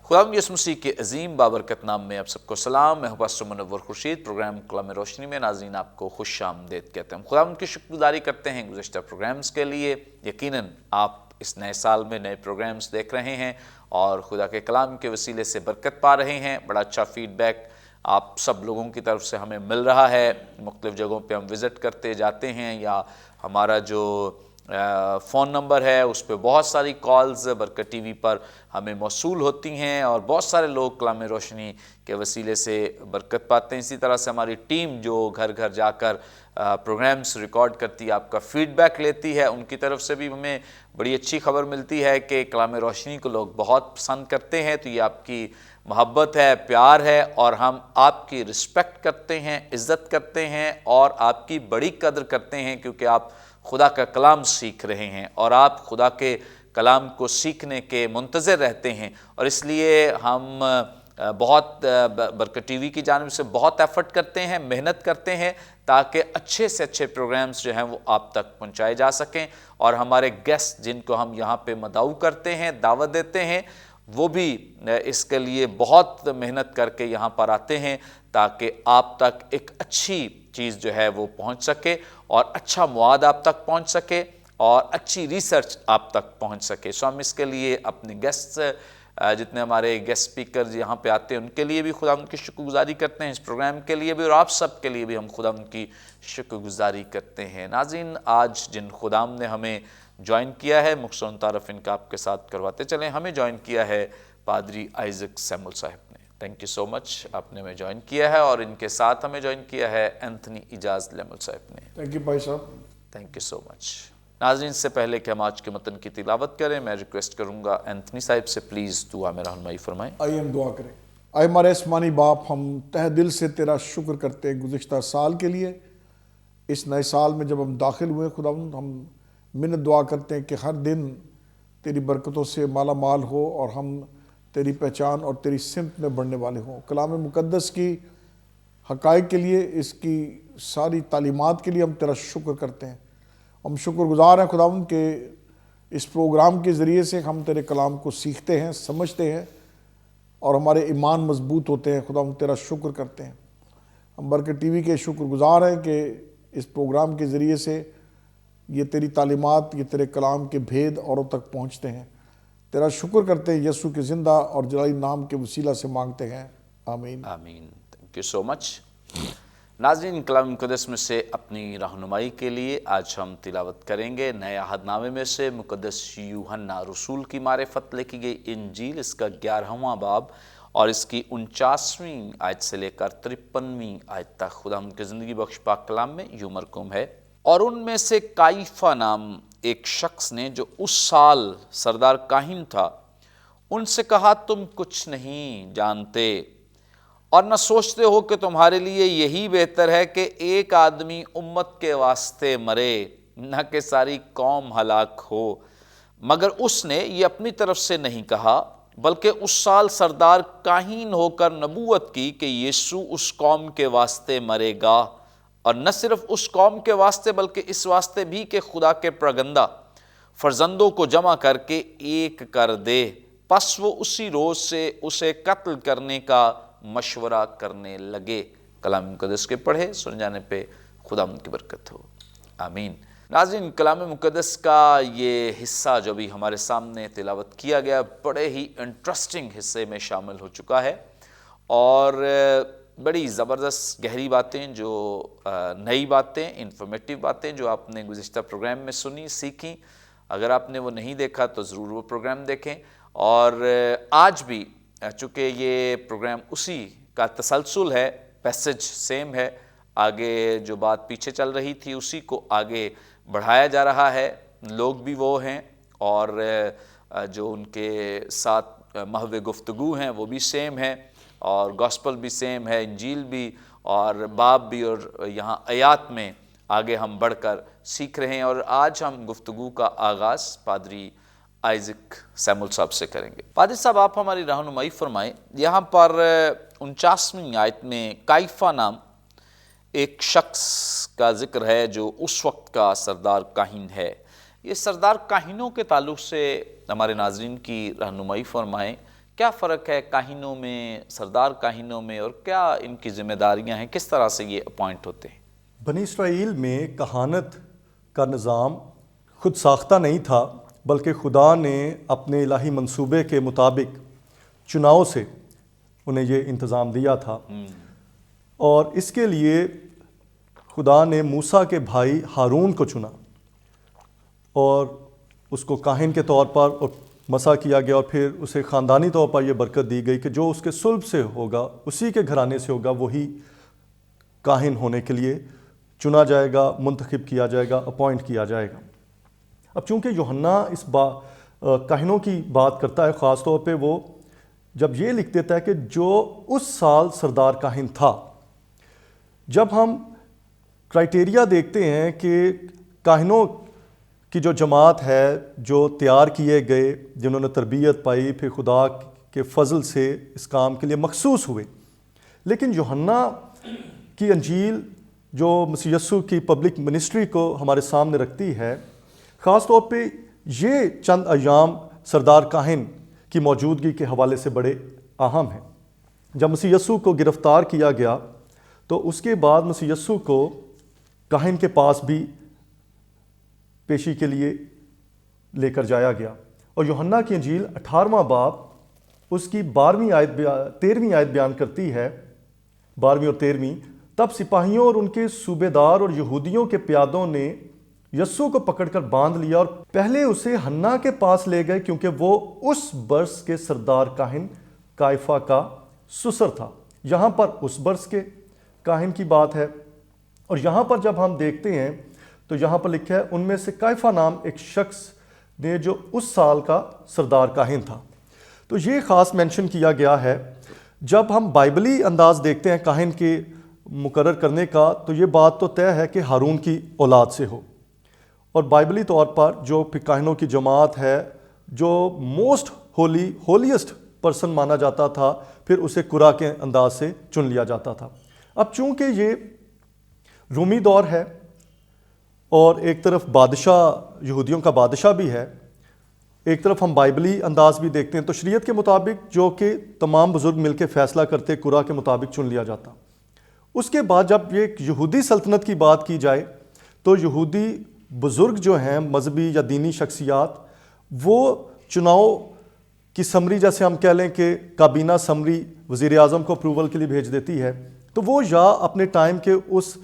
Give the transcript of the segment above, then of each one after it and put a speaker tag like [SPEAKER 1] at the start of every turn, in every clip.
[SPEAKER 1] خداوند یسوع مسیح کے عظیم بابرکت نام میں آپ سب کو سلام۔ میں ہوں پاسٹر منور خورشید، پروگرام کلام روشنی میں ناظرین آپ کو خوش آمدید کہتے ہیں۔ خداوند کی شکر گزاری کرتے ہیں گزشتہ پروگرامز کے لیے۔ یقیناً آپ اس نئے سال میں نئے پروگرامز دیکھ رہے ہیں اور خدا کے کلام کے وسیلے سے برکت پا رہے ہیں۔ بڑا اچھا فیڈ بیک آپ سب لوگوں کی طرف سے ہمیں مل رہا ہے۔ مختلف جگہوں پہ ہم وزٹ کرتے جاتے ہیں یا ہمارا جو فون نمبر ہے اس پہ بہت ساری کالز برکت ٹی وی پر ہمیں موصول ہوتی ہیں اور بہت سارے لوگ کلام روشنی کے وسیلے سے برکت پاتے ہیں۔ اسی طرح سے ہماری ٹیم جو گھر گھر جا کر پروگرامز ریکارڈ کرتی ہے، آپ کا فیڈ بیک لیتی ہے، ان کی طرف سے بھی ہمیں بڑی اچھی خبر ملتی ہے کہ کلام روشنی کو لوگ بہت پسند کرتے ہیں۔ تو یہ آپ کی محبت ہے، پیار ہے، اور ہم آپ کی رسپیکٹ کرتے ہیں، عزت کرتے ہیں اور آپ کی بڑی قدر کرتے ہیں، کیونکہ آپ خدا کا کلام سیکھ رہے ہیں اور آپ خدا کے کلام کو سیکھنے کے منتظر رہتے ہیں۔ اور اس لیے ہم بہت برکت ٹی وی کی جانب سے بہت ایفرٹ کرتے ہیں، محنت کرتے ہیں تاکہ اچھے سے اچھے پروگرامز جو ہیں وہ آپ تک پہنچائے جا سکیں، اور ہمارے گیسٹ جن کو ہم یہاں پہ مدعو کرتے ہیں، دعوت دیتے ہیں، وہ بھی اس کے لیے بہت محنت کر کے یہاں پر آتے ہیں تاکہ آپ تک ایک اچھی چیز جو ہے وہ پہنچ سکے اور اچھا مواد آپ تک پہنچ سکے اور اچھی ریسرچ آپ تک پہنچ سکے۔ سو ہم اس کے لیے اپنے گیسٹ جتنے ہمارے گیسٹ اسپیکر یہاں پہ آتے ہیں ان کے لیے بھی خدا ان کی شکر گزاری کرتے ہیں، اس پروگرام کے لیے بھی، اور آپ سب کے لیے بھی ہم خدا ان کی شکر گزاری کرتے ہیں۔ ناظرین، آج جن خدام نے ہمیں جوائن کیا ہے، مختصراً تعارف ان کا آپ کے ساتھ کرواتے چلیں۔ ہمیں جوائن کیا ہے پادری آئزک سیمول صاحب نے۔ تھینک یو سو مچ، آپ نے ہمیں جوائن کیا ہے، اور ان کے ساتھ ہمیں جوائن کیا ہے اینتھنی اجاز لیمل صاحب نے۔
[SPEAKER 2] تھینک یو بھائی صاحب،
[SPEAKER 1] تھینک یو سو مچ۔ ناظرین، سے پہلے کہ ہم آج کے متن کی تلاوت کریں، میں ریکویسٹ کروں گا اینتھنی صاحب سے پلیز دعا میں رہنمائی فرمائیں۔
[SPEAKER 2] آئیے ہم دعا کریں۔ اے ہمارے آسمانی باپ، ہم تہ دل سے تیرا شکر کرتے ہیں گزشتہ سال کے لیے۔ اس نئے سال میں جب ہم داخل ہوئے خداوند، ہم منت دعا کرتے ہیں کہ ہر دن تیری برکتوں سے مالا مال ہو اور ہم تیری پہچان اور تیری سمت میں بڑھنے والے ہوں۔ کلام مقدس کی حقائق کے لیے، اس کی ساری تعلیمات کے لیے ہم تیرا شکر کرتے ہیں۔ ہم شکر گزار ہیں خداوند کہ اس پروگرام کے ذریعے سے ہم تیرے کلام کو سیکھتے ہیں، سمجھتے ہیں اور ہمارے ایمان مضبوط ہوتے ہیں۔ خداوند تیرا شکر کرتے ہیں۔ ہم برکت ٹی وی کے شکر گزار ہیں کہ اس پروگرام کے ذریعے سے یہ تیری تعلیمات، یہ تیرے کلام کے بھید اوروں تک پہنچتے ہیں۔ تیرا شکر کرتے ہیں، یسوع کے زندہ اور جلالی نام کے وسیلہ سے مانگتے ہیں، آمین۔
[SPEAKER 1] آمین۔ تھینک یو سو مچ۔ ناظرین، کلام مقدس میں سے اپنی رہنمائی کے لیے آج ہم تلاوت کریں گے نئے عہد نامے میں سے مقدس یوحنا رسول کی معرفت لکھی گئی انجیل، اس کا 11واں باب اور اس کی 49ویں آیت سے لے کر 53ویں آیت تک خدا ہم کے زندگی بخش پاک کلام میں یوں مرقوم ہے۔ اور ان میں سے کائفہ نام ایک شخص نے جو اس سال سردار کاہن تھا ان سے کہا، تم کچھ نہیں جانتے اور نہ سوچتے ہو کہ تمہارے لیے یہی بہتر ہے کہ ایک آدمی امت کے واسطے مرے، نہ کہ ساری قوم ہلاک ہو۔ مگر اس نے یہ اپنی طرف سے نہیں کہا، بلکہ اس سال سردار کاہن ہو کر نبوت کی کہ یسوع اس قوم کے واسطے مرے گا، اور نہ صرف اس قوم کے واسطے بلکہ اس واسطے بھی کہ خدا کے پرگندہ فرزندوں کو جمع کر کے ایک کر دے۔ پس وہ اسی روز سے اسے قتل کرنے کا مشورہ کرنے لگے۔ کلام مقدس کے پڑھے سن جانے پہ خدا ان کی برکت ہو، آمین۔ ناظرین، کلام مقدس کا یہ حصہ جو بھی ہمارے سامنے تلاوت کیا گیا بڑے ہی انٹرسٹنگ حصے میں شامل ہو چکا ہے، اور بڑی زبردست گہری باتیں، جو نئی باتیں، انفارمیٹیو باتیں جو آپ نے گزشتہ پروگرام میں سنی، سیکھیں۔ اگر آپ نے وہ نہیں دیکھا تو ضرور وہ پروگرام دیکھیں۔ اور آج بھی چونکہ یہ پروگرام اسی کا تسلسل ہے، پیسج سیم ہے، آگے جو بات پیچھے چل رہی تھی اسی کو آگے بڑھایا جا رہا ہے، لوگ بھی وہ ہیں اور جو ان کے ساتھ محو گفتگو ہیں وہ بھی سیم ہیں، اور گاسپل بھی سیم ہے، انجیل بھی، اور باب بھی، اور یہاں آیات میں آگے ہم بڑھ کر سیکھ رہے ہیں۔ اور آج ہم گفتگو کا آغاز پادری آئزک سیمول صاحب سے کریں گے۔ پادری صاحب، آپ ہماری رہنمائی فرمائیں۔ یہاں پر 49ویں آیت میں کائفہ نام ایک شخص کا ذکر ہے جو اس وقت کا سردار کاہن ہے۔ یہ سردار کاہنوں کے تعلق سے ہمارے ناظرین کی رہنمائی فرمائیں کیا فرق ہے کاہنوں میں، سردار کاہنوں میں، اور کیا ان کی ذمہ داریاں ہیں، کس طرح سے یہ اپوائنٹ ہوتے ہیں؟
[SPEAKER 3] بنی اسرائیل میں کہانت کا نظام خود ساختہ نہیں تھا، بلکہ خدا نے اپنے الہی منصوبے کے مطابق چناؤ سے انہیں یہ انتظام دیا تھا، اور اس کے لیے خدا نے موسیٰ کے بھائی ہارون کو چنا اور اس کو کاہن کے طور پر مسح کیا گیا، اور پھر اسے خاندانی طور پر یہ برکت دی گئی کہ جو اس کے صلب سے ہوگا، اسی کے گھرانے سے ہوگا، وہی کاہن ہونے کے لیے چنا جائے گا، منتخب کیا جائے گا، اپوائنٹ کیا جائے گا۔ اب چونکہ یوحنا اس کاہنوں کی بات کرتا ہے، خاص طور پہ وہ جب یہ لکھ دیتا ہے کہ جو اس سال سردار کاہن تھا، جب ہم کرائٹیریا دیکھتے ہیں کہ کاہنوں کی جو جماعت ہے، جو تیار کیے گئے، جنہوں نے تربیت پائی، پھر خدا کے فضل سے اس کام کے لیے مخصوص ہوئے، لیکن یوحنا کی انجیل جو مسیح یسوع کی پبلک منسٹری کو ہمارے سامنے رکھتی ہے، خاص طور پہ یہ چند ایام سردار کاہن کی موجودگی کے حوالے سے بڑے اہم ہیں۔ جب مسیح یسوع کو گرفتار کیا گیا تو اس کے بعد مسیح یسوع کو کاہن کے پاس بھی پیشی کے لیے لے کر جایا گیا، اور یوحنا کی انجیل 18واں باب اس کی 13ویں آیت بیان کرتی ہے، 12ویں اور 13ویں، تب سپاہیوں اور ان کے صوبیدار اور یہودیوں کے پیادوں نے یسوع کو پکڑ کر باندھ لیا اور پہلے اسے حنا کے پاس لے گئے، کیونکہ وہ اس برس کے سردار کاہن کائفہ کا سسر تھا۔ یہاں پر اس برس کے کاہن کی بات ہے، اور یہاں پر جب ہم دیکھتے ہیں تو یہاں پر لکھا ہے ان میں سے کائفہ نام ایک شخص نے جو اس سال کا سردار کاہن تھا۔ تو یہ خاص مینشن کیا گیا ہے۔ جب ہم بائبلی انداز دیکھتے ہیں کاہن کے مقرر کرنے کا، تو یہ بات تو طے ہے کہ ہارون کی اولاد سے ہو، اور بائبلی طور پر جو کاہنوں کی جماعت ہے، جو موسٹ ہولیسٹ پرسن مانا جاتا تھا، پھر اسے قرا کے انداز سے چن لیا جاتا تھا۔ اب چونکہ یہ رومی دور ہے اور ایک طرف بادشاہ، یہودیوں کا بادشاہ بھی ہے، ایک طرف ہم بائبلی انداز بھی دیکھتے ہیں، تو شریعت کے مطابق جو کہ تمام بزرگ مل کے فیصلہ کرتے، قرا کے مطابق چن لیا جاتا۔ اس کے بعد جب یہ یہودی سلطنت کی بات کی جائے تو یہودی بزرگ جو ہیں، مذہبی یا دینی شخصیات، وہ چناؤ کی سمری، جیسے ہم کہہ لیں کہ کابینہ سمری وزیر اعظم کو اپروول کے لیے بھیج دیتی ہے، تو وہ یا اپنے ٹائم کے اس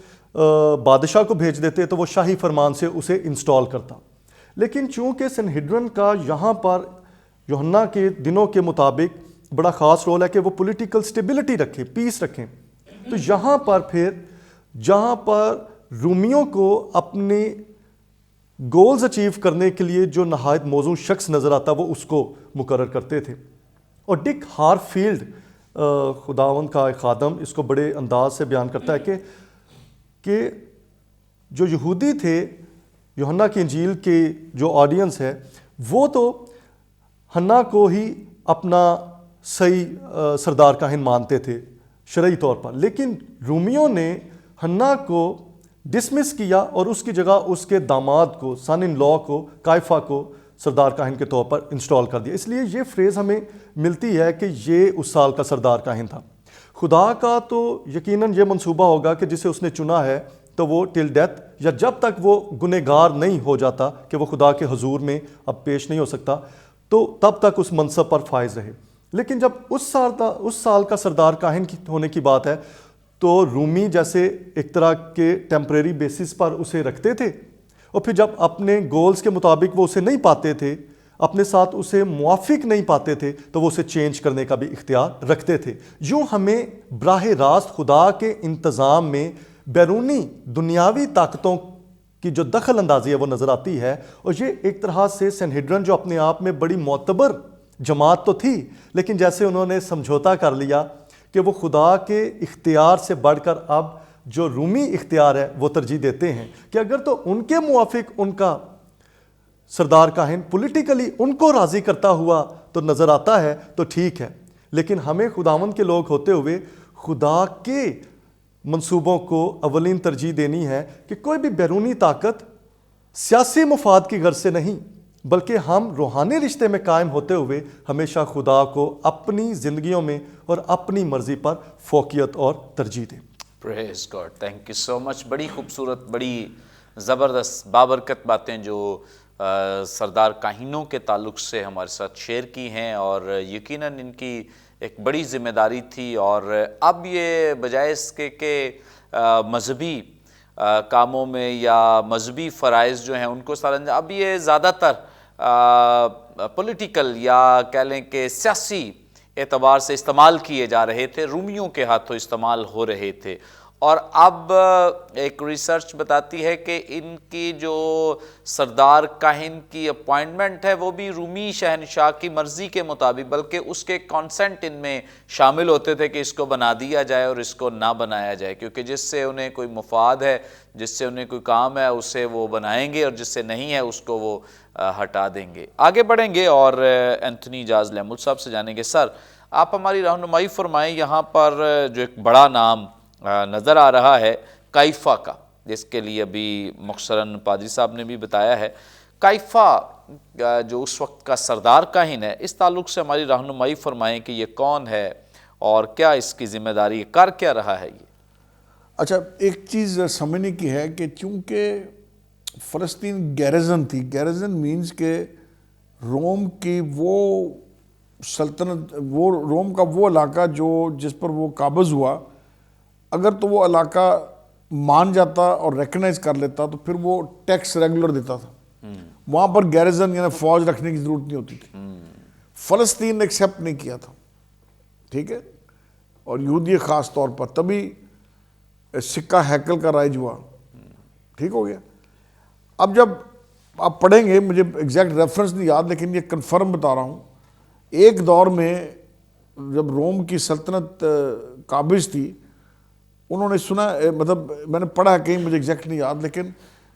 [SPEAKER 3] بادشاہ کو بھیج دیتے تو وہ شاہی فرمان سے اسے انسٹال کرتا۔ لیکن چونکہ سنہیڈرن کا یہاں پر یوحنا کے دنوں کے مطابق بڑا خاص رول ہے کہ وہ پولیٹیکل سٹیبلٹی رکھیں، پیس رکھیں، تو یہاں پر پھر جہاں پر رومیوں کو اپنے گولز اچیو کرنے کے لیے جو نہایت موزوں شخص نظر آتا وہ اس کو مقرر کرتے تھے۔ اور ڈک ہارفیلڈ خداوند کا ایک خادم اس کو بڑے انداز سے بیان کرتا ہے کہ جو یہودی تھے، یوحنا کی انجیل کے جو آڈینس ہے، وہ تو حنا کو ہی اپنا صحیح سردار کاہن مانتے تھے شرعی طور پر، لیکن رومیوں نے حنا کو ڈسمس کیا اور اس کی جگہ اس کے داماد کو، سن ان لا کو، کائفہ کو سردار کاہن کے طور پر انسٹال کر دیا۔ اس لیے یہ فریز ہمیں ملتی ہے کہ یہ اس سال کا سردار کاہن تھا۔ خدا کا تو یقیناً یہ منصوبہ ہوگا کہ جسے اس نے چنا ہے تو وہ ٹل ڈیتھ، یا جب تک وہ گنہگار نہیں ہو جاتا کہ وہ خدا کے حضور میں اب پیش نہیں ہو سکتا، تو تب تک اس منصب پر فائز رہے۔ لیکن جب اس سال کا سردار کاہن ہونے کی بات ہے تو رومی جیسے ایک طرح کے ٹیمپریری بیسس پر اسے رکھتے تھے، اور پھر جب اپنے گولز کے مطابق وہ اسے نہیں پاتے تھے، اپنے ساتھ اسے موافق نہیں پاتے تھے، تو وہ اسے چینج کرنے کا بھی اختیار رکھتے تھے۔ یوں ہمیں براہ راست خدا کے انتظام میں بیرونی دنیاوی طاقتوں کی جو دخل اندازی ہے وہ نظر آتی ہے، اور یہ ایک طرح سے سنہیڈرن جو اپنے آپ میں بڑی معتبر جماعت تو تھی، لیکن جیسے انہوں نے سمجھوتا کر لیا کہ وہ خدا کے اختیار سے بڑھ کر اب جو رومی اختیار ہے وہ ترجیح دیتے ہیں کہ اگر تو ان کے موافق ان کا سردار کاہن پولیٹیکلی ان کو راضی کرتا ہوا تو نظر آتا ہے تو ٹھیک ہے، لیکن ہمیں خداوند کے لوگ ہوتے ہوئے خدا کے منصوبوں کو اولین ترجیح دینی ہے کہ کوئی بھی بیرونی طاقت سیاسی مفاد کی غرض سے نہیں، بلکہ ہم روحانی رشتے میں قائم ہوتے ہوئے ہمیشہ خدا کو اپنی زندگیوں میں اور اپنی مرضی پر فوقیت اور ترجیح دیں۔
[SPEAKER 1] پریز God, thank you so much. بڑی خوبصورت، بڑی زبردست بابرکت باتیں جو سردار کاہنوں کے تعلق سے ہمارے ساتھ شیئر کی ہیں، اور یقیناً ان کی ایک بڑی ذمہ داری تھی، اور اب یہ بجائے اس کے کہ مذہبی کاموں میں یا مذہبی فرائض جو ہیں ان کو سر انجام، اب یہ زیادہ تر پولیٹیکل یا کہہ لیں کہ سیاسی اعتبار سے استعمال کیے جا رہے تھے، رومیوں کے ہاتھوں استعمال ہو رہے تھے۔ اور اب ایک ریسرچ بتاتی ہے کہ ان کی جو سردار کاہن کی اپوائنٹمنٹ ہے وہ بھی رومی شہنشاہ کی مرضی کے مطابق، بلکہ اس کے کانسنٹ ان میں شامل ہوتے تھے کہ اس کو بنا دیا جائے اور اس کو نہ بنایا جائے، کیونکہ جس سے انہیں کوئی مفاد ہے، جس سے انہیں کوئی کام ہے، اسے وہ بنائیں گے، اور جس سے نہیں ہے اس کو وہ ہٹا دیں گے۔ آگے بڑھیں گے اور اینتھنی اجاز لیمل صاحب سے جانیں گے۔ سر، آپ ہماری رہنمائی فرمائیں، یہاں پر جو ایک بڑا نام نظر آ رہا ہے کائفہ کا، جس کے لیے ابھی مختصراً پادری صاحب نے بھی بتایا ہے۔ کائفہ جو اس وقت کا سردار کاہن ہے، اس تعلق سے ہماری رہنمائی فرمائیں کہ یہ کون ہے اور کیا اس کی ذمہ داری، کر کیا رہا ہے یہ؟
[SPEAKER 2] اچھا، ایک چیز سمجھنے کی ہے کہ چونکہ فلسطین گیرزن تھی، گیرزن مینز کہ روم کی وہ سلطنت، وہ روم کا وہ علاقہ جو جس پر وہ قابض ہوا، اگر تو وہ علاقہ مان جاتا اور ریکگنائز کر لیتا تو پھر وہ ٹیکس ریگولر دیتا تھا، وہاں پر گیرزن یعنی فوج رکھنے کی ضرورت نہیں ہوتی تھی۔ فلسطین نے ایکسیپٹ نہیں کیا تھا، ٹھیک ہے، اور یہودی خاص طور پر، تبھی سکہ ہیکل کا رائج ہوا، ٹھیک ہو گیا۔ اب جب آپ پڑھیں گے، مجھے ایگزیکٹ ریفرنس نہیں یاد لیکن یہ کنفرم بتا رہا ہوں، ایک دور میں جب روم کی سلطنت قابض تھی، انہوں نے سنا، مطلب میں نے پڑھا کہیں، مجھے ایگزیکٹ نہیں یاد، لیکن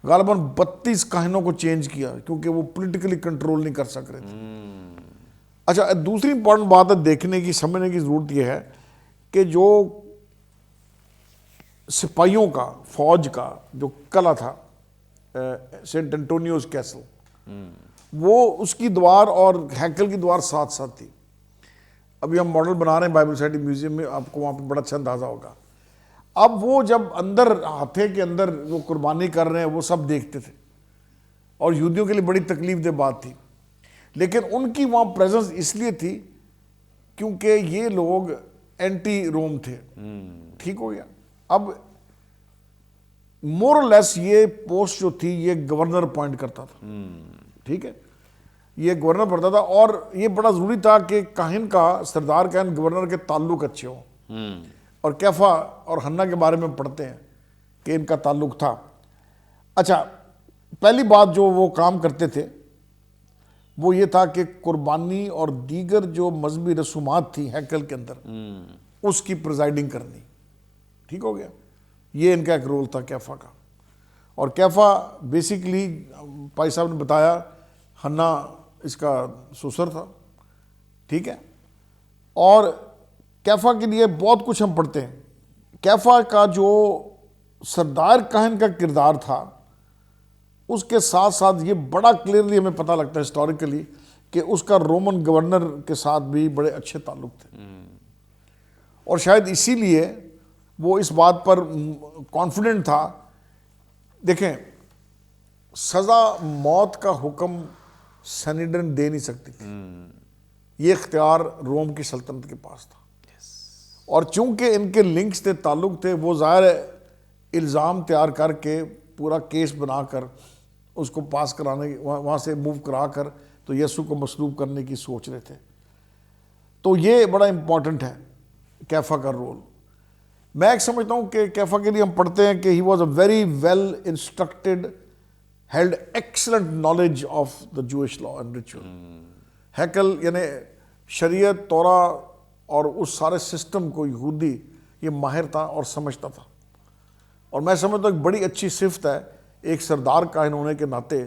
[SPEAKER 2] غالباً 32 کاہنوں کو چینج کیا کیونکہ وہ پولیٹیکلی کنٹرول نہیں کر سک رہے تھے۔ اچھا، دوسری امپورٹنٹ بات ہے دیکھنے کی، سمجھنے کی ضرورت یہ ہے کہ جو سپاہیوں کا، فوج کا جو قلعہ تھا سینٹ انٹونیوز کیسل، وہ اس کی دیوار اور ہیکل کی دیوار ساتھ ساتھ تھی۔ ابھی ہم ماڈل بنا رہے ہیں بائبل سوسائٹی میوزیم میں، آپ کو وہاں پہ بڑا اچھا اندازہ ہوگا۔ اب وہ جب اندر ہاتھے کے اندر وہ قربانی کر رہے ہیں، وہ سب دیکھتے تھے، اور یہودیوں کے لیے بڑی تکلیف دہ بات تھی، لیکن ان کی وہاں پریزنس اس لیے تھی کیونکہ یہ لوگ اینٹی روم تھے، ٹھیک ہو گیا۔ اب مور اور لیس یہ پوسٹ جو تھی یہ گورنر اپوائنٹ کرتا تھا، ٹھیک ہے، یہ گورنر پڑتا تھا، اور یہ بڑا ضروری تھا کہ کاہن کا، سردار کاہن گورنر کے تعلق اچھے ہوں، اور کیفا اور حنا کے بارے میں پڑھتے ہیں کہ ان کا تعلق تھا۔ اچھا، پہلی بات جو وہ کام کرتے تھے وہ یہ تھا کہ قربانی اور دیگر جو مذہبی رسومات تھی ہیکل کے اندر، اس کی پریزائڈنگ کرنی، ٹھیک ہو گیا۔ یہ ان کا ایک رول تھا کیفا کا، اور کیفا بیسیکلی پائی صاحب نے بتایا حنا اس کا سسر تھا، ٹھیک ہے، اور کیفا کے لیے بہت کچھ ہم پڑھتے ہیں۔ کیفا کا جو سردار کاہن کا کردار تھا، اس کے ساتھ ساتھ یہ بڑا کلیئرلی ہمیں پتہ لگتا ہے ہسٹوریکلی کہ اس کا رومن گورنر کے ساتھ بھی بڑے اچھے تعلق تھے، اور شاید اسی لیے وہ اس بات پر کانفیڈنٹ تھا۔ دیکھیں، سزا موت کا حکم سینیڈرن دے نہیں سکتی تھی، یہ اختیار روم کی سلطنت کے پاس تھا، اور چونکہ ان کے لنکس تھے، تعلق تھے، وہ ظاہر الزام تیار کر کے پورا کیس بنا کر اس کو پاس کرانے، وہاں سے موو کرا کر تو یسوع کو مصلوب کرنے کی سوچ رہے تھے۔ تو یہ بڑا امپورٹنٹ ہے کیفا کا رول۔ میں ایک سمجھتا ہوں کہ کیفا کے لیے ہم پڑھتے ہیں کہ he was a very well instructed, held excellent knowledge of the Jewish law and ritual. ہیکل یعنی شریعت، تورا اور اس سارے سسٹم کو یہودی یہ ماہر تھا اور سمجھتا تھا، اور میں سمجھتا ہوں ایک بڑی اچھی صفت ہے ایک سردار کاہن ہونے کے ناطے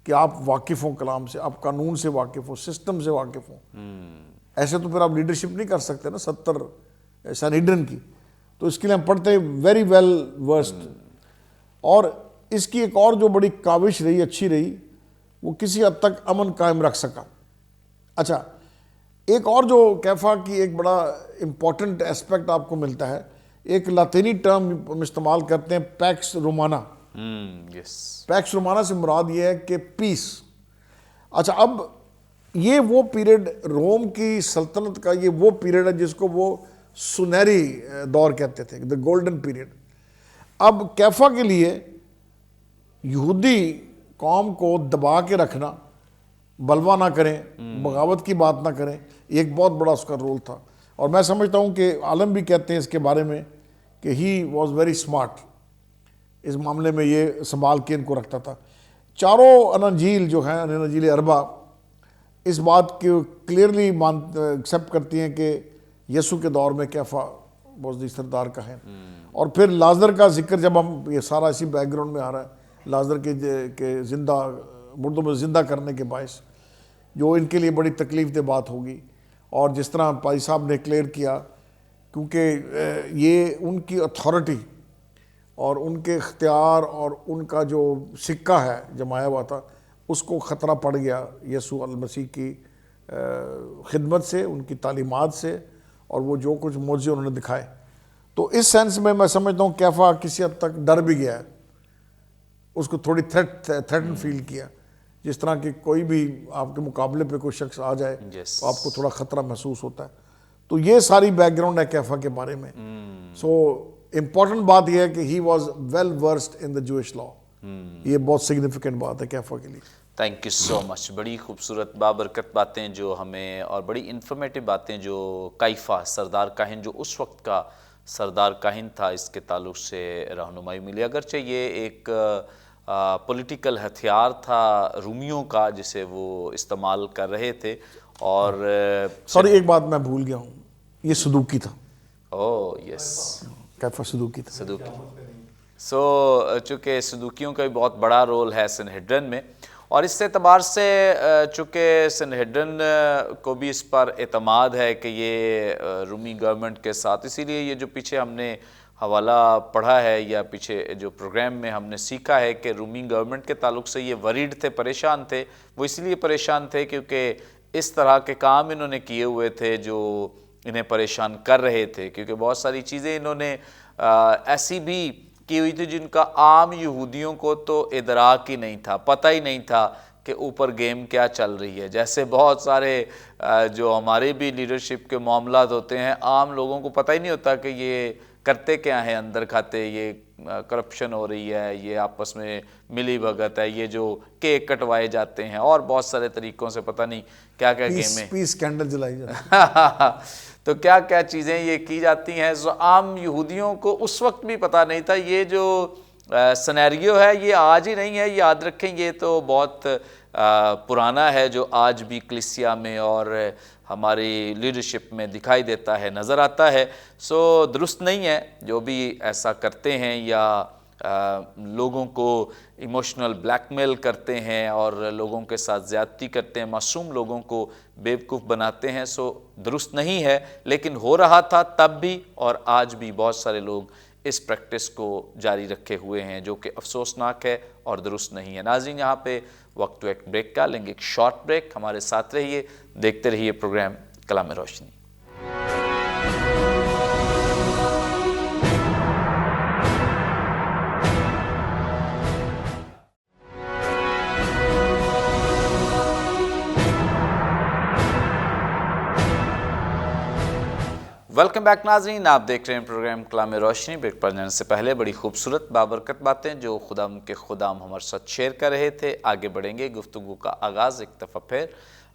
[SPEAKER 2] کہ آپ واقف ہوں کلام سے، آپ قانون سے واقف ہوں، سسٹم سے واقف ہوں۔ ایسے تو پھر آپ لیڈرشپ نہیں کر سکتے نا 70 سینیڈرن کی، تو اس کے لیے ہم پڑھتے ہیں ویری ویل ورسڈ۔ اور اس کی ایک اور جو بڑی کاوش رہی، اچھی رہی، وہ کسی حد تک امن قائم رکھ سکا. اچھا, ایک اور جو کیفا کی ایک بڑا امپورٹنٹ اسپیکٹ آپ کو ملتا ہے, ایک لاطینی ٹرم ہم استعمال کرتے ہیں پیکس رومانا. پیکس رومانا سے مراد یہ ہے کہ پیس. اچھا, اب یہ وہ پیریڈ روم کی سلطنت کا, یہ وہ پیریڈ ہے جس کو وہ سنہری دور کہتے تھے, دا گولڈن پیریڈ. اب کیفا کے لیے یہودی قوم کو دبا کے رکھنا, بلوا نہ کریں, بغاوت کی بات نہ کریں, یہ ایک بہت بڑا اس کا رول تھا. اور میں سمجھتا ہوں کہ عالم بھی کہتے ہیں اس کے بارے میں کہ ہی واز ویری اسمارٹ, اس معاملے میں یہ سنبھال کے ان کو رکھتا تھا. چاروں اناجیل جو ہیں, اناجیل اربع, اس بات کو کلیئرلی ایکسیپٹ کرتی ہیں کہ یسوع کے دور میں کیفا واز دی سردار کا ہے. اور پھر لازر کا ذکر جب ہم, یہ سارا اسی بیک گراؤنڈ میں آ رہا ہے, لازر کے زندہ, مردوں میں زندہ کرنے کے باعث, جو ان کے لیے بڑی تکلیف دہ بات ہوگی. اور جس طرح پائی صاحب نے کلیئر کیا, کیونکہ یہ ان کی اتھارٹی اور ان کے اختیار اور ان کا جو سکہ ہے جمایا ہوا تھا, اس کو خطرہ پڑ گیا یسوع المسیح کی خدمت سے, ان کی تعلیمات سے, اور وہ جو کچھ معجزے انہوں نے دکھائے. تو اس سینس میں میں سمجھتا ہوں کیفا کسی حد تک ڈر بھی گیا ہے, اس کو تھوڑی تھریٹن فیل کیا. جس طرح کہ کوئی بھی آپ کے مقابلے پہ کوئی شخص آ جائے تو آپ کو تھوڑا خطرہ محسوس ہوتا ہے. تو یہ ساری بیک گراؤنڈ ہے کیفا کے بارے میں. سو امپورٹنٹ بات یہ ہے کہ he was well versed in the Jewish law. یہ بہت سگنیفیکنٹ بات ہے کیفا کے لیے.
[SPEAKER 1] Thank you so much. بڑی خوبصورت بابرکت باتیں جو ہمیں, اور بڑی انفارمیٹیو باتیں جو کیفا سردار کاہن جو اس وقت کا سردار کاہن تھا, اس کے تعلق سے رہنمائی ملی. اگرچہ یہ ایک پولیٹیکل ہتھیار تھا رومیوں کا جسے وہ استعمال کر رہے تھے. اور
[SPEAKER 2] سوری, ایک بات میں بھول گیا ہوں, یہ صدوقی تھا.
[SPEAKER 1] یس,
[SPEAKER 2] کیفا صدوقی تھا.
[SPEAKER 1] صدوقی. چونکہ صدوقیوں کا بھی بہت بڑا رول ہے سنہیڈرن میں, اور اس اعتبار سے چونکہ سنہیڈرن کو بھی اس پر اعتماد ہے کہ یہ رومی گورنمنٹ کے ساتھ, اسی لیے یہ جو پیچھے ہم نے حوالہ پڑھا ہے یا پیچھے جو پروگرام میں ہم نے سیکھا ہے کہ رومی گورنمنٹ کے تعلق سے یہ وریڈ تھے, پریشان تھے. وہ اس لیے پریشان تھے کیونکہ اس طرح کے کام انہوں نے کیے ہوئے تھے جو انہیں پریشان کر رہے تھے, کیونکہ بہت ساری چیزیں انہوں نے ایسی بھی کی ہوئی تھی جن کا عام یہودیوں کو تو ادراک ہی نہیں تھا, پتہ ہی نہیں تھا کہ اوپر گیم کیا چل رہی ہے. جیسے بہت سارے جو ہمارے بھی لیڈرشپ کے معاملات ہوتے ہیں, عام لوگوں کو پتہ ہی نہیں ہوتا کہ یہ کرتے کیا ہیں اندر کھاتے, یہ کرپشن ہو رہی ہے, یہ آپس میں ملی بھگت ہے, یہ جو کیک کٹوائے جاتے ہیں, اور بہت سارے طریقوں سے پتہ نہیں کیا کیا گیمیں,
[SPEAKER 2] پیس کینڈل جلائی جاتی
[SPEAKER 1] تو کیا کیا چیزیں یہ کی جاتی ہیں. عام یہودیوں کو اس وقت بھی پتہ نہیں تھا. یہ جو سنیریو ہے یہ آج ہی نہیں ہے, یاد رکھیں, یہ تو بہت پرانا ہے جو آج بھی کلیسیا میں اور ہماری لیڈرشپ میں دکھائی دیتا ہے, نظر آتا ہے. درست نہیں ہے جو بھی ایسا کرتے ہیں یا لوگوں کو ایموشنل بلیک میل کرتے ہیں اور لوگوں کے ساتھ زیادتی کرتے ہیں, معصوم لوگوں کو بیوقوف بناتے ہیں. درست نہیں ہے, لیکن ہو رہا تھا تب بھی, اور آج بھی بہت سارے لوگ اس پریکٹس کو جاری رکھے ہوئے ہیں, جو کہ افسوسناک ہے اور درست نہیں ہے. ناظرین, یہاں پہ وقت ایک بریک کا لیں گے, ایک شارٹ بریک. ہمارے ساتھ رہیے, دیکھتے رہیے پروگرام کلام روشنی. ویلکم بیک ناظرین, آپ دیکھ رہے ہیں پروگرام کلام روشنی. بریک پر جانے سے پہلے بڑی خوبصورت بابرکت باتیں جو خدام کے خدام ہمارے ساتھ شیئر کر رہے تھے. آگے بڑھیں گے, گفتگو کا آغاز ایک دفعہ پھر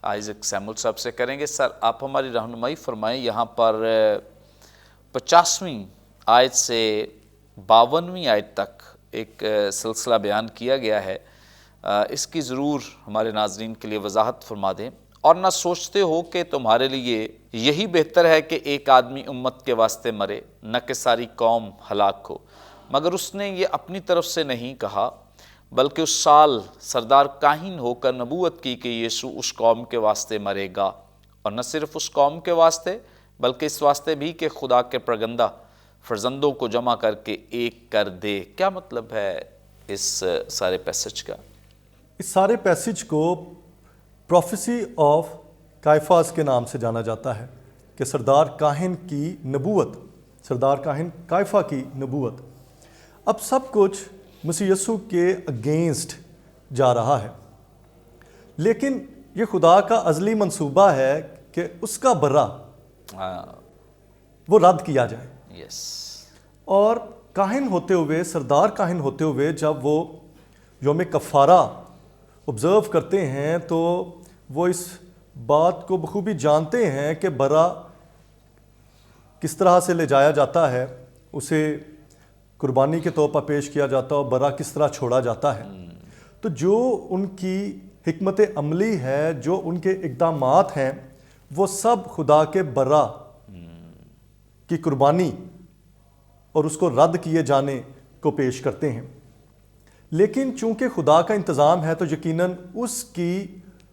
[SPEAKER 1] آئزک سیمول صاحب سے کریں گے. سر, آپ ہماری رہنمائی فرمائیں. یہاں پر 50ویں آیت سے 52ویں آیت تک ایک سلسلہ بیان کیا گیا ہے, اس کی ضرور ہمارے ناظرین کے لیے وضاحت فرما دیں. اور نہ سوچتے ہو کہ تمہارے لیے یہی بہتر ہے کہ ایک آدمی امت کے واسطے مرے, نہ کہ ساری قوم ہلاک ہو. مگر اس نے یہ اپنی طرف سے نہیں کہا, بلکہ اس سال سردار کاہن ہو کر نبوت کی کہ یسوع اس قوم کے واسطے مرے گا, اور نہ صرف اس قوم کے واسطے بلکہ اس واسطے بھی کہ خدا کے پرگندہ فرزندوں کو جمع کر کے ایک کر دے. کیا مطلب ہے اس سارے پیسج کا؟
[SPEAKER 3] اس سارے پیسج کو پروفیسی آف کائفاس کے نام سے جانا جاتا ہے کہ سردار کاہن کی نبوت، سردار کاہن کائفا کی نبوت. اب سب کچھ مسیح یسوع کے اگینسٹ جا رہا ہے، لیکن یہ خدا کا ازلی منصوبہ ہے کہ اس کا برا وہ رد کیا جائے.
[SPEAKER 1] یس.
[SPEAKER 3] اور کاہن ہوتے ہوئے، سردار کاہن ہوتے ہوئے جب وہ یوم کفارہ آبزرو کرتے ہیں تو وہ اس بات کو بخوبی جانتے ہیں کہ برا کس طرح سے لے جایا جاتا ہے، اسے قربانی کے طور پر پیش کیا جاتا ہے اور برا کس طرح چھوڑا جاتا ہے. تو جو ان کی حکمت عملی ہے، جو ان کے اقدامات ہیں، وہ سب خدا کے برا کی قربانی اور اس کو رد کیے جانے کو پیش کرتے ہیں. لیکن چونکہ خدا کا انتظام ہے تو یقیناً اس کی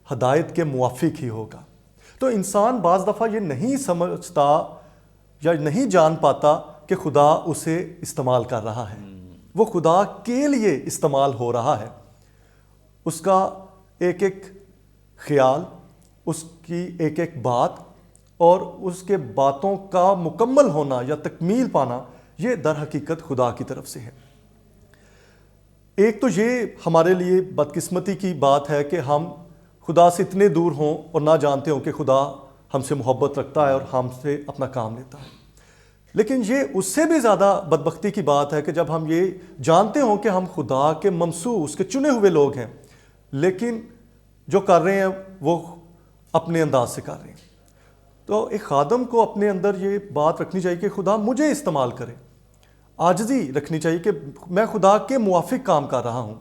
[SPEAKER 3] ہدایت کے موافق ہی ہوگا. تو انسان بعض دفعہ یہ نہیں سمجھتا یا نہیں جان پاتا کہ خدا اسے استعمال کر رہا ہے، وہ خدا کے لیے استعمال ہو رہا ہے. اس کا ایک ایک خیال، اس کی ایک ایک بات اور اس کے باتوں کا مکمل ہونا یا تکمیل پانا، یہ در حقیقت خدا کی طرف سے ہے. ایک تو یہ ہمارے لیے بدقسمتی کی بات ہے کہ ہم خدا سے اتنے دور ہوں اور نہ جانتے ہوں کہ خدا ہم سے محبت رکھتا ہے اور ہم سے اپنا کام لیتا ہے. لیکن یہ اس سے بھی زیادہ بدبختی کی بات ہے کہ جب ہم یہ جانتے ہوں کہ ہم خدا کے ممسوح، اس کے چنے ہوئے لوگ ہیں، لیکن جو کر رہے ہیں وہ اپنے انداز سے کر رہے ہیں. تو ایک خادم کو اپنے اندر یہ بات رکھنی چاہیے کہ خدا مجھے استعمال کرے، عاجزی رکھنی چاہیے کہ میں خدا کے موافق کام کر رہا ہوں.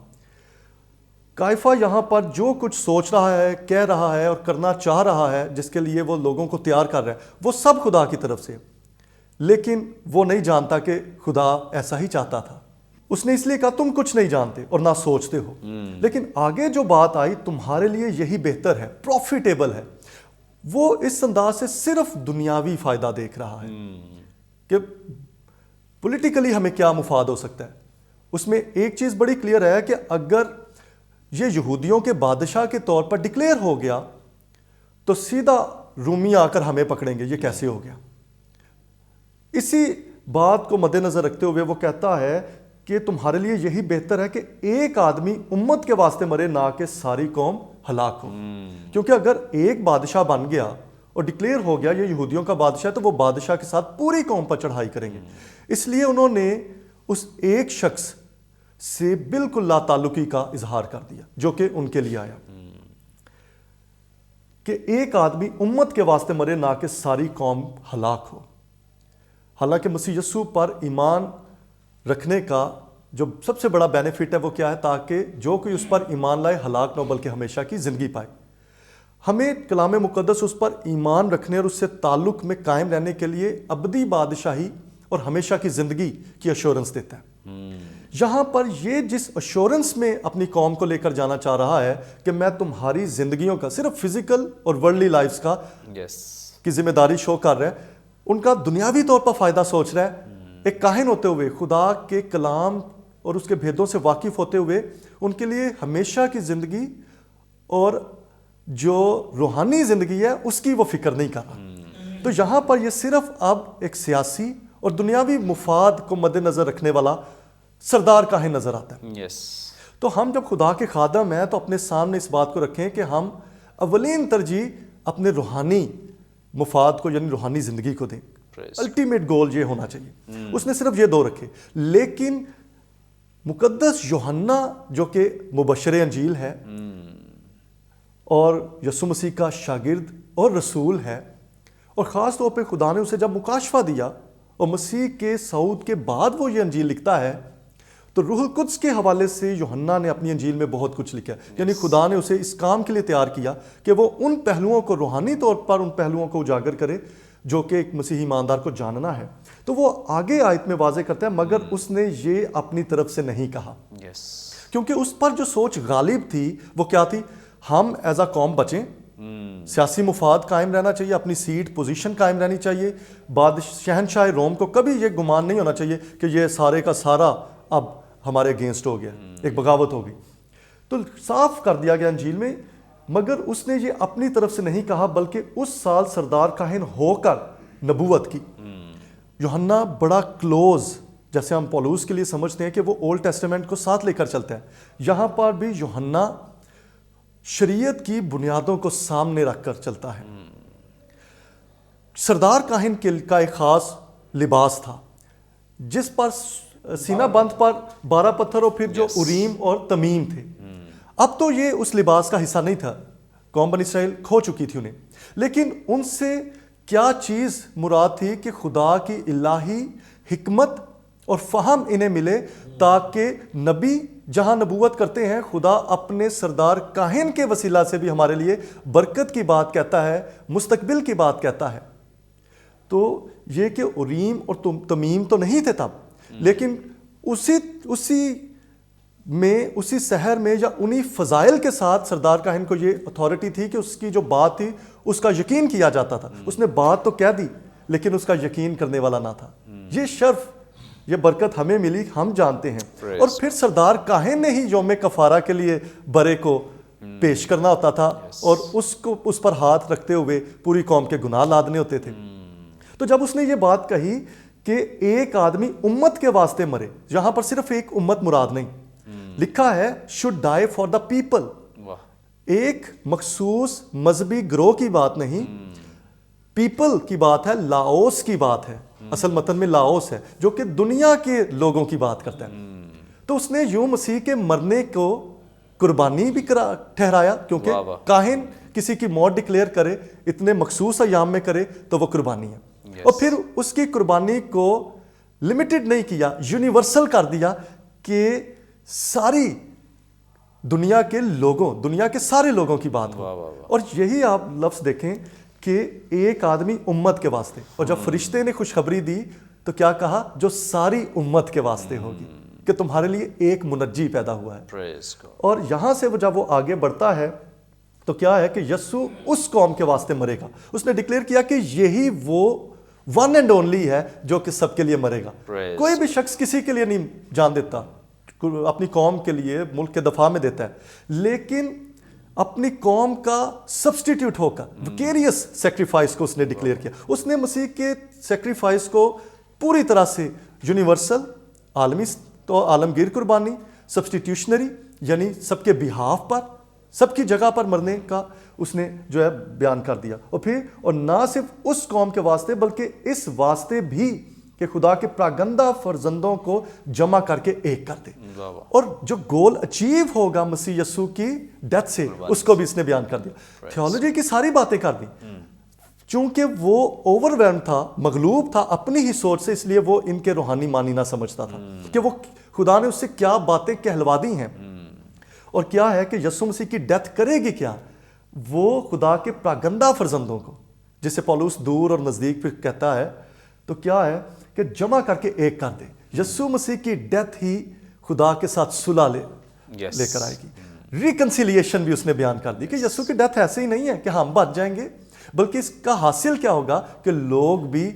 [SPEAKER 3] کائفا یہاں پر جو کچھ سوچ رہا ہے، کہہ رہا ہے اور کرنا چاہ رہا ہے، جس کے لیے وہ لوگوں کو تیار کر رہا ہے، وہ سب خدا کی طرف سے. لیکن وہ نہیں جانتا کہ خدا ایسا ہی چاہتا تھا. اس نے اس لیے کہا تم کچھ نہیں جانتے اور نہ سوچتے ہو. لیکن آگے جو بات آئی، تمہارے لیے یہی بہتر ہے، پروفیٹیبل ہے. وہ اس انداز سے صرف دنیاوی فائدہ دیکھ رہا ہے کہ پولیٹیکلی ہمیں کیا مفاد ہو سکتا ہے. اس میں ایک چیز بڑی کلیئر ہے کہ اگر یہ یہودیوں کے بادشاہ کے طور پر ڈکلیئر ہو گیا تو سیدھا رومی آ کر ہمیں پکڑیں گے. یہ کیسے ہو گیا؟ اسی بات کو مد نظر رکھتے ہوئے وہ کہتا ہے کہ تمہارے لیے یہی بہتر ہے کہ ایک آدمی امت کے واسطے مرے، نہ کہ ساری قوم ہلاک ہو. کیونکہ اگر ایک بادشاہ بن گیا اور ڈکلیئر ہو گیا یہ یہودیوں کا بادشاہ ہے تو وہ بادشاہ کے ساتھ پوری قوم پر چڑھائی کریں گے. اس لیے انہوں نے اس ایک شخص سے بالکل لا تعلقی کا اظہار کر دیا جو کہ ان کے لیے آیا، کہ ایک آدمی امت کے واسطے مرے، نہ کہ ساری قوم ہلاک ہو. حالانکہ مسیح یسوع پر ایمان رکھنے کا جو سب سے بڑا بینیفٹ ہے وہ کیا ہے؟ تاکہ جو کوئی اس پر ایمان لائے ہلاک نہ ہو بلکہ ہمیشہ کی زندگی پائے. ہمیں کلام مقدس اس پر ایمان رکھنے اور اس سے تعلق میں قائم رہنے کے لیے ابدی بادشاہی اور ہمیشہ کی زندگی کی ایشورنس دیتا ہے. یہاں پر یہ جس ایشورنس میں اپنی قوم کو لے کر جانا چاہ رہا ہے کہ میں تمہاری زندگیوں کا، صرف فزیکل اور ورلڈلی لائفز کا کی ذمہ داری شو کر رہا ہے، ان کا دنیاوی طور پر فائدہ سوچ رہا ہے. ایک کاہن ہوتے ہوئے، خدا کے کلام اور اس کے بھیدوں سے واقف ہوتے ہوئے، ان کے لیے ہمیشہ کی زندگی اور جو روحانی زندگی ہے اس کی وہ فکر نہیں کر رہا. تو یہاں پر یہ صرف اب ایک سیاسی اور دنیاوی مفاد کو مد نظر رکھنے والا سردار کاہن نظر آتا ہے. تو ہم جب خدا کے خادم ہیں تو اپنے سامنے اس بات کو رکھیں کہ ہم اولین ترجیح اپنے روحانی مفاد کو یعنی روحانی زندگی کو دیں. الٹیمیٹ گول یہ ہونا چاہیے. اس نے صرف یہ دو رکھے. لیکن مقدس یوحنا جو کہ مبشر انجیل ہے اور یسوع مسیح کا شاگرد اور رسول ہے، اور خاص طور پہ خدا نے اسے جب مکاشفہ دیا اور مسیح کے صعود کے بعد وہ یہ انجیل لکھتا ہے، تو روح القدس کے حوالے سے یوحنا نے اپنی انجیل میں بہت کچھ لکھا. یعنی خدا نے اسے اس کام کے لیے تیار کیا کہ وہ ان پہلوؤں کو روحانی طور پر ان پہلوؤں کو اجاگر کرے جو کہ ایک مسیحی ایماندار کو جاننا ہے. تو وہ آگے آیت میں واضح کرتا ہے، مگر اس نے یہ اپنی طرف سے نہیں کہا. کیونکہ اس پر جو سوچ غالب تھی وہ کیا تھی؟ ہم ایز اے قوم بچیں، سیاسی مفاد قائم رہنا چاہیے، اپنی سیٹ پوزیشن قائم رہنی چاہیے. شہنشاہ روم کو کبھی یہ گمان نہیں ہونا چاہیے کہ یہ سارے کا سارا اب ہمارے اگینسٹ ہو گیا، ایک بغاوت ہو گئی. تو صاف کر دیا گیا انجیل میں، مگر اس نے یہ اپنی طرف سے نہیں کہا بلکہ اس سال سردار کاہن ہو کر نبوت کی۔ یوحنا بڑا کلوز، جیسے ہم پولوس کے لیے سمجھتے ہیں کہ وہ اولڈ ٹیسٹمنٹ کو ساتھ لے کر چلتا ہے، یہاں پر بھی یوحنا شریعت کی بنیادوں کو سامنے رکھ کر چلتا ہے۔ سردار کاہن کا ایک خاص لباس تھا جس پر سینہ بند پر 12 پتھر اور پھر جو اریم اور تمیم تھے۔ اب تو یہ اس لباس کا حصہ نہیں تھا، قوم بنی اسرائیل کھو چکی تھی انہیں، لیکن ان سے کیا چیز مراد تھی کہ خدا کی الہی حکمت اور فہم انہیں ملے، تاکہ نبی جہاں نبوت کرتے ہیں خدا اپنے سردار کاہن کے وسیلہ سے بھی ہمارے لیے برکت کی بات کہتا ہے، مستقبل کی بات کہتا ہے۔ تو یہ کہ اریم اور تمیم تو نہیں تھے تب، لیکن اسی سحر میں یا انہی فضائل کے ساتھ سردار کاہن کو یہ اتھارٹی تھی کہ اس کی جو بات تھی اس کا یقین کیا جاتا تھا۔ اس نے بات تو کہہ دی لیکن اس کا یقین کرنے والا نہ تھا۔ یہ شرف، یہ برکت ہمیں ملی، ہم جانتے ہیں۔ اور پھر سردار کاہن نے ہی یوم کفارہ کے لیے برے کو پیش کرنا ہوتا تھا اور اس پر ہاتھ رکھتے ہوئے پوری قوم کے گناہ لادنے ہوتے تھے۔ تو جب اس نے یہ بات کہی کہ ایک آدمی امت کے واسطے مرے، یہاں پر صرف ایک امت مراد نہیں، لکھا ہے should die for the people، ایک مخصوص مذہبی گروہ کی بات نہیں، پیپل کی بات ہے، لاؤس کی بات ہے، اصل متن میں لاؤس ہے جو کہ دنیا کے لوگوں کی بات کرتا ہے۔ تو اس نے یوں مسیح کے مرنے کو قربانی بھی ٹھہرایا، کیونکہ کاہن کسی کی موت ڈکلیئر کرے اتنے مخصوص ایام میں کرے تو وہ قربانی ہے۔ اور پھر اس کی قربانی کو لمیٹڈ نہیں کیا، یونیورسل کر دیا کہ ساری دنیا کے لوگوں، دنیا کے سارے لوگوں کی بات ہو۔ اور یہی آپ لفظ دیکھیں کہ ایک آدمی امت کے واسطے، اور جب فرشتے نے خوشخبری دی تو کیا کہا؟ جو ساری امت کے واسطے ہوگی، کہ تمہارے لیے ایک منجی پیدا ہوا ہے۔ اور یہاں سے جب وہ آگے بڑھتا ہے تو کیا ہے کہ یسوع اس قوم کے واسطے مرے گا۔ اس نے ڈکلیئر کیا کہ یہی وہ ون اینڈ اونلی ہے جو کہ سب کے لیے مرے گا۔ کوئی بھی شخص کسی کے لیے نہیں جان دیتا، اپنی قوم کے لیے، ملک کے دفاع میں دیتا ہے، لیکن اپنی قوم کا سبسٹیٹیوٹ ہو کر ویکیریس سیکریفائس کو اس نے ڈکلیئر کیا۔ اس نے مسیح کے سیکریفائس کو پوری طرح سے یونیورسل، عالمی تو عالمگیر قربانی، سبسٹیٹیوشنری یعنی سب کے بہاف پر، سب کی جگہ پر مرنے کا اس نے جو ہے بیان کر دیا۔ اور نہ صرف اس قوم کے واسطے بلکہ اس واسطے بھی کہ خدا کے پراگندہ فرزندوں کو جمع کر کے ایک کر دے، اور جو گول اچیو ہوگا مسیح یسوع کی ڈیتھ سے اس کو بھی اس نے بیان کر دیا۔ تھیولوجی کی ساری باتیں کر دی، چونکہ وہ اوور ویلم تھا، مغلوب تھا اپنی ہی سوچ سے، اس لیے وہ ان کے روحانی معنی نہ سمجھتا تھا کہ وہ خدا نے اس سے کیا باتیں کہلوا دی ہیں، اور کیا ہے کہ یسوع مسیح کی ڈیتھ کرے گی کیا؟ وہ خدا کے پراگندہ فرزندوں کو، جسے پولس دور اور نزدیک پھر کہتا ہے، تو کیا ہے کہ جمع کر کے ایک کر دے۔ یسوع مسیح کی ڈیتھ ہی خدا کے ساتھ صلح لے کر آئے گی۔ ریکنسیلیشن بھی اس نے بیان کر دی کہ یسوع کی ڈیتھ ایسے ہی نہیں ہے کہ ہم بچ جائیں گے، بلکہ اس کا حاصل کیا ہوگا کہ لوگ بھی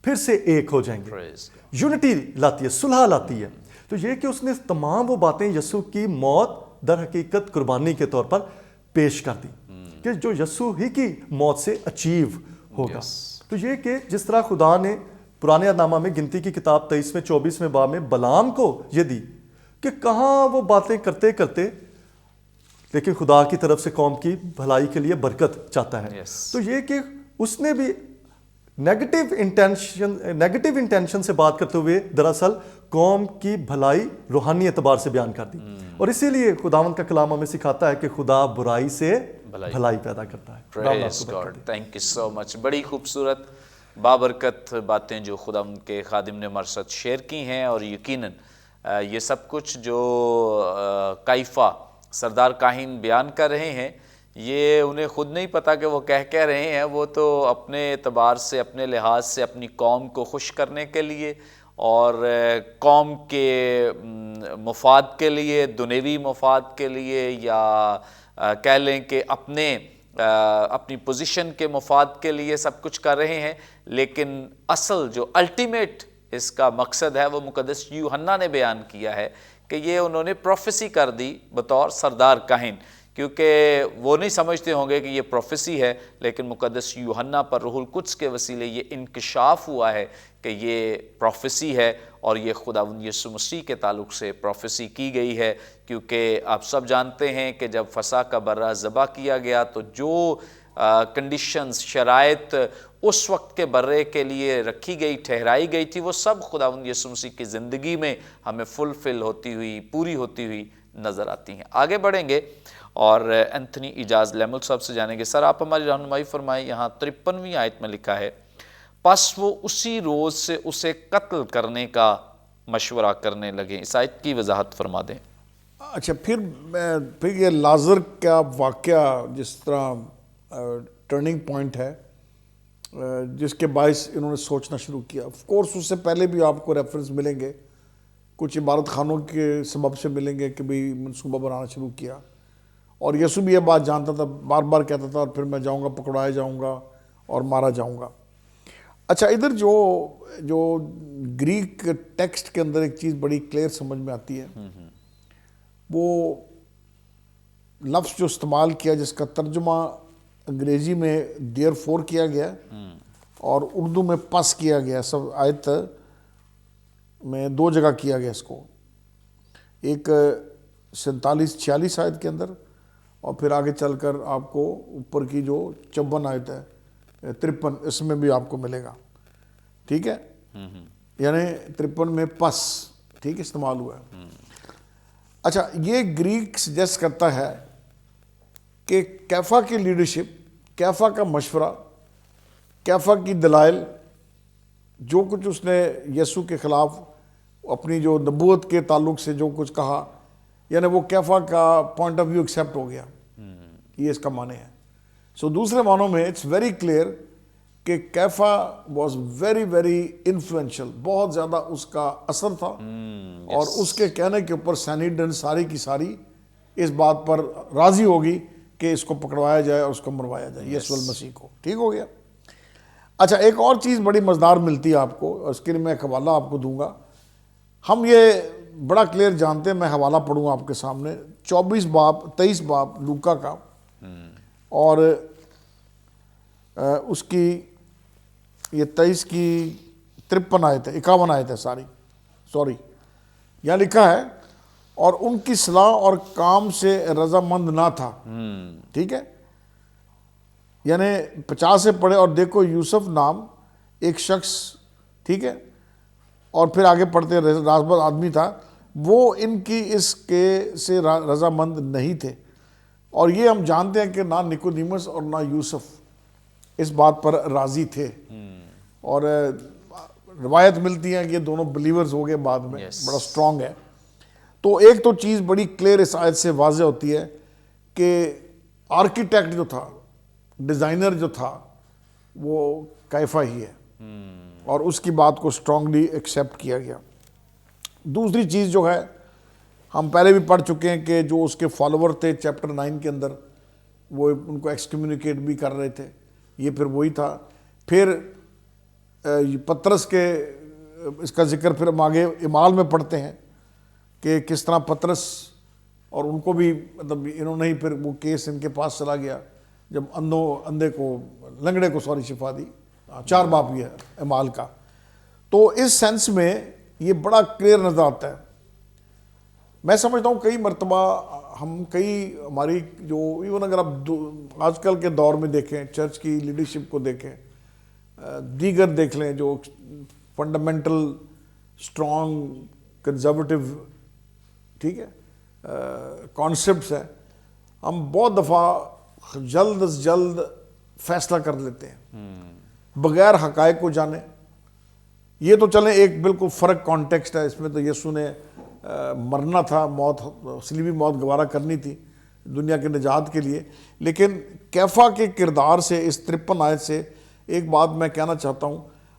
[SPEAKER 3] پھر سے ایک ہو جائیں گے۔ یونٹی لاتی ہے، صلح لاتی ہے۔ تو یہ کہ اس نے تمام وہ باتیں یسوع کی موت در حقیقت قربانی کے طور پر پیش کر دی کہ جو یسوع ہی کی موت سے اچیو ہوگا۔ تو یہ کہ جس طرح خدا نے پرانے عہد نامہ میں گنتی کی کتاب 23ویں 24ویں باب میں بلعام کو یہ دی کہ کہاں وہ باتیں کرتے کرتے لیکن خدا کی طرف سے قوم کی بھلائی کے لیے برکت چاہتا ہے۔ تو یہ کہ اس نے بھی نیگیٹو انٹینشن سے بات کرتے ہوئے دراصل قوم کی بھلائی روحانی اعتبار سے بیان کر دی، اور اسی لیے خداوند کا کلام ہمیں سکھاتا ہے کہ خدا برائی سے بھلائی پیدا کرتا ہے۔
[SPEAKER 1] پریز God, thank you so much. بڑی خوبصورت بابرکت باتیں جو خداوند کے خادم نے ہمارے ساتھ شیئر کی ہیں، اور یقیناً یہ سب کچھ جو کیفا سردار کاہن بیان کر رہے ہیں، یہ انہیں خود نہیں پتا کہ وہ کہہ رہے ہیں، وہ تو اپنے اعتبار سے، اپنے لحاظ سے اپنی قوم کو خوش کرنے کے لیے اور قوم کے مفاد کے لیے، دنیوی مفاد کے لیے، یا کہہ لیں کہ اپنی پوزیشن کے مفاد کے لیے سب کچھ کر رہے ہیں، لیکن اصل جو الٹیمیٹ اس کا مقصد ہے وہ مقدس یوحنا نے بیان کیا ہے کہ یہ انہوں نے پروفیسی کر دی بطور سردار کاہن، کیونکہ وہ نہیں سمجھتے ہوں گے کہ یہ پروفیسی ہے، لیکن مقدس یوحنا پر روح القدس کے وسیلے یہ انکشاف ہوا ہے کہ یہ پروفیسی ہے، اور یہ خداوند یسوع مسیح کے تعلق سے پروفیسی کی گئی ہے، کیونکہ آپ سب جانتے ہیں کہ جب فسح کا برہ ذبح کیا گیا تو جو کنڈیشنز، شرائط اس وقت کے برے کے لیے رکھی گئی، ٹھہرائی گئی تھی، وہ سب خداوند یسوع مسیح کی زندگی میں ہمیں فلفل ہوتی ہوئی، پوری ہوتی ہوئی نظر آتی ہیں۔ آگے بڑھیں گے اور اینتھنی اجاز لیمل صاحب سے جانیں گے۔ سر آپ ہماری رہنمائی فرمائیں، یہاں 53ویں آیت میں لکھا ہے، پس وہ اسی روز سے اسے قتل کرنے کا مشورہ کرنے لگے۔ اس آیت کی وضاحت فرما دیں۔
[SPEAKER 2] اچھا، پھر یہ لازر کا واقعہ جس طرح ٹرننگ پوائنٹ ہے، جس کے باعث انہوں نے سوچنا شروع کیا۔ آف کورس اس سے پہلے بھی آپ کو ریفرنس ملیں گے، کچھ عبادت خانوں کے سبب سے ملیں گے کہ بھی منصوبہ بنانا شروع کیا، اور یسوع بھی یہ بات جانتا تھا، بار بار کہتا تھا، اور پھر میں جاؤں گا، پکڑایا جاؤں گا اور مارا جاؤں گا۔ اچھا، ادھر جو گریک ٹیکسٹ کے اندر ایک چیز بڑی کلیئر سمجھ میں آتی ہے، وہ لفظ جو استعمال کیا جس کا ترجمہ انگریزی میں دیئر فور کیا گیا اور اردو میں پس کیا گیا، سب آیت میں 2 جگہ کیا گیا اس کو، ایک 47-46 آیت کے اندر، اور پھر آگے چل کر آپ کو اوپر کی جو 54 آیت ہے 53، اس میں بھی آپ کو ملے گا، ٹھیک ہے، یعنی 53 میں پس، ٹھیک، استعمال ہوا ہے۔ اچھا، یہ گریک سجیسٹ کرتا ہے کہ کیفا کی لیڈرشپ، کیفا کا مشورہ، کیفا کی دلائل، جو کچھ اس نے یسوع کے خلاف اپنی جو نبوت کے تعلق سے جو کچھ کہا، یعنی وہ کیفا کا پوائنٹ آف ویو ایکسیپٹ ہو گیا، یہ اس کا معنی ہے۔ سو دوسرے معنوں میں اٹس ویری کلیئر کہ کیفا واز ویری ویری انفلوئنشل، بہت زیادہ اس کا اثر تھا، اور اس کے کہنے کے اوپر سینیڈرن ساری کی ساری اس بات پر راضی ہوگی کہ اس کو پکڑوایا جائے اور اس کو مروایا جائے، یسوع المسیح کو، ٹھیک ہو گیا۔ اچھا، ایک اور چیز بڑی مزدار ملتی ہے آپ کو، اور اس کے لیے میں ایک حوالہ آپ کو دوں گا۔ ہم یہ بڑا کلیئر جانتے ہیں، میں حوالہ پڑھوں گا آپ کے سامنے، 23 باب لوکا کا، اور اس کی یہ 23 کی 53 آیت ہے، 51 آیت ہے سوری، یہاں لکھا ہے، اور ان کی صلاح اور کام سے رضامند نہ تھا، ٹھیک ہے، یعنی 50 سے پڑھے، اور دیکھو یوسف نام ایک شخص، ٹھیک ہے، اور پھر آگے پڑھتے رازبد آدمی تھا، وہ ان کی اس کے سے رضامند نہیں تھے، اور یہ ہم جانتے ہیں کہ نہ نکودیمس اور نہ یوسف اس بات پر راضی تھے، اور روایت ملتی ہے کہ یہ دونوں بلیورز ہو گئے بعد میں، بڑا سٹرونگ ہے۔ تو ایک تو چیز بڑی کلیئر اس آیت سے واضح ہوتی ہے کہ آرکیٹیکٹ جو تھا، ڈیزائنر جو تھا، وہ کیفا ہی ہے، اور اس کی بات کو سٹرونگلی ایکسیپٹ کیا گیا۔ دوسری چیز جو ہے، ہم پہلے بھی پڑھ چکے ہیں کہ جو اس کے فالوور تھے چیپٹر 9 کے اندر، وہ ان کو ایکسکمیونیکیٹ بھی کر رہے تھے، یہ پھر وہی تھا۔ پھر پطرس کے اس کا ذکر پھر ہم آگے اعمال میں پڑھتے ہیں کہ کس طرح پطرس، اور ان کو بھی مطلب انہوں نے ہی پھر وہ کیس ان کے پاس چلا گیا جب لنگڑے کو شفا دی، 4 باب یہ ہے اعمال کا۔ تو اس سینس میں یہ بڑا کلیئر نظر آتا ہے۔ میں سمجھتا ہوں کئی مرتبہ ہماری جو ایون اگر آپ آج کل کے دور میں دیکھیں، چرچ کی لیڈرشپ کو دیکھیں، دیگر دیکھ لیں جو فنڈامنٹل اسٹرانگ کنزرویٹو، ٹھیک ہے، کانسیپٹس ہیں، ہم بہت دفعہ جلد از جلد فیصلہ کر لیتے ہیں بغیر حقائق کو جانے۔ یہ تو چلیں ایک بالکل فرق کانٹیکسٹ ہے، اس میں تو یسوع نے مرنا تھا، صلیبی موت گوارا کرنی تھی دنیا کے نجات کے لیے، لیکن کیفا کے کردار سے اس 53 آیت سے ایک بات میں کہنا چاہتا ہوں،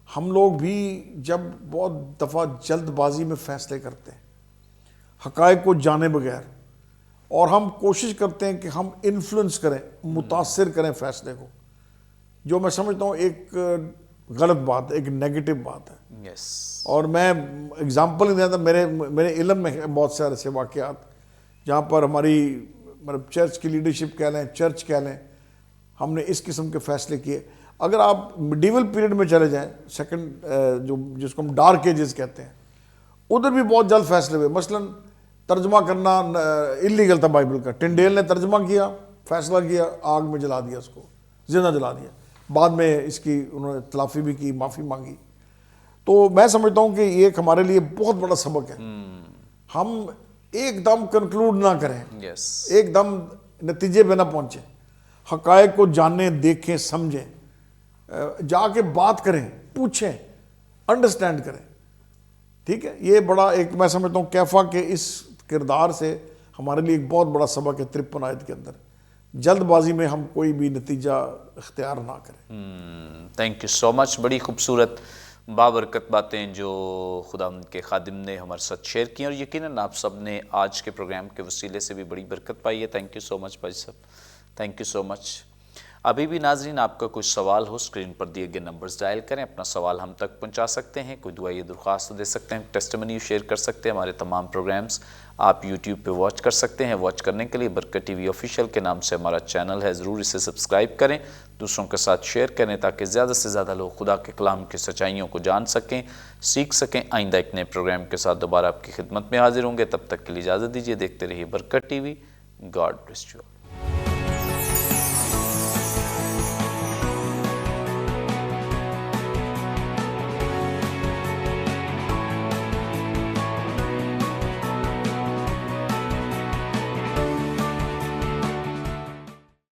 [SPEAKER 2] ہم لوگ بھی جب بہت دفعہ جلد بازی میں فیصلے کرتے ہیں حقائق کو جانے بغیر، اور ہم کوشش کرتے ہیں کہ ہم انفلوئنس کریں، متاثر کریں فیصلے کو، جو میں سمجھتا ہوں ایک غلط بات ہے, ایک نیگیٹو بات ہے.
[SPEAKER 1] یس.
[SPEAKER 2] اور میں اگزامپل نہیں دیتا, میرے علم میں ہے بہت سارے ایسے واقعات جہاں پر ہماری مطلب چرچ کی لیڈرشپ کہہ لیں, چرچ کہہ لیں, ہم نے اس قسم کے فیصلے کیے. اگر آپ میڈیول پیریڈ میں چلے جائیں, سیکنڈ جو جس کو ہم ڈارک ایجز کہتے ہیں, ادھر بھی بہت جلد فیصلے ہوئے. مثلاً ترجمہ کرنا انلیگل تھا بائبل کا. ٹنڈیل نے ترجمہ کیا, فیصلہ کیا, آگ میں جلا دیا, اس کو زندہ جلا دیا. بعد میں اس کی انہوں نے تلافی بھی کی, معافی مانگی. تو میں سمجھتا ہوں کہ یہ ایک ہمارے لیے بہت بڑا سبق ہے. ہم ایک دم کنکلوڈ نہ کریں,
[SPEAKER 1] یس.
[SPEAKER 2] ایک دم نتیجے پہ نہ پہنچیں, حقائق کو جانیں, دیکھیں, سمجھیں, جا کے بات کریں, پوچھیں, انڈرسٹینڈ کریں. ٹھیک ہے, یہ بڑا ایک میں سمجھتا ہوں کیفا کے اس کردار سے ہمارے لیے ایک بہت بڑا سبق ہے 53 آیت کے اندر. جلد بازی میں ہم کوئی بھی نتیجہ اختیار نہ کریں.
[SPEAKER 1] Thank you so much. بڑی خوبصورت بابرکت باتیں جو خدا کے خادم نے ہمارے ساتھ شیئر کی, اور یقیناً آپ سب نے آج کے پروگرام کے وسیلے سے بھی بڑی برکت پائی ہے. تھینک یو سو مچ بھائی صاحب, تھینک یو سو مچ. ابھی بھی ناظرین آپ کا کوئی سوال ہو, اسکرین پر دیے گئے نمبرز ڈائل کریں, اپنا سوال ہم تک پہنچا سکتے ہیں. کوئی دعائیہ درخواست دے سکتے ہیں, ٹیسٹیمنی شیئر کر سکتے ہیں. ہمارے تمام پروگرامز آپ یوٹیوب پہ واچ کر سکتے ہیں. واچ کرنے کے لیے برکت ٹی وی آفیشیل کے نام سے ہمارا چینل ہے, ضرور اسے سبسکرائب کریں, دوسروں کے ساتھ شیئر کریں تاکہ زیادہ سے زیادہ لوگ خدا کے کلام کی سچائیوں کو جان سکیں, سیکھ سکیں. آئندہ ایک نئے پروگرام کے ساتھ دوبارہ آپ کی خدمت میں حاضر ہوں گے. تب تک کے لیے اجازت دیجیے. دیکھتے رہیے برکت T V. God bless you.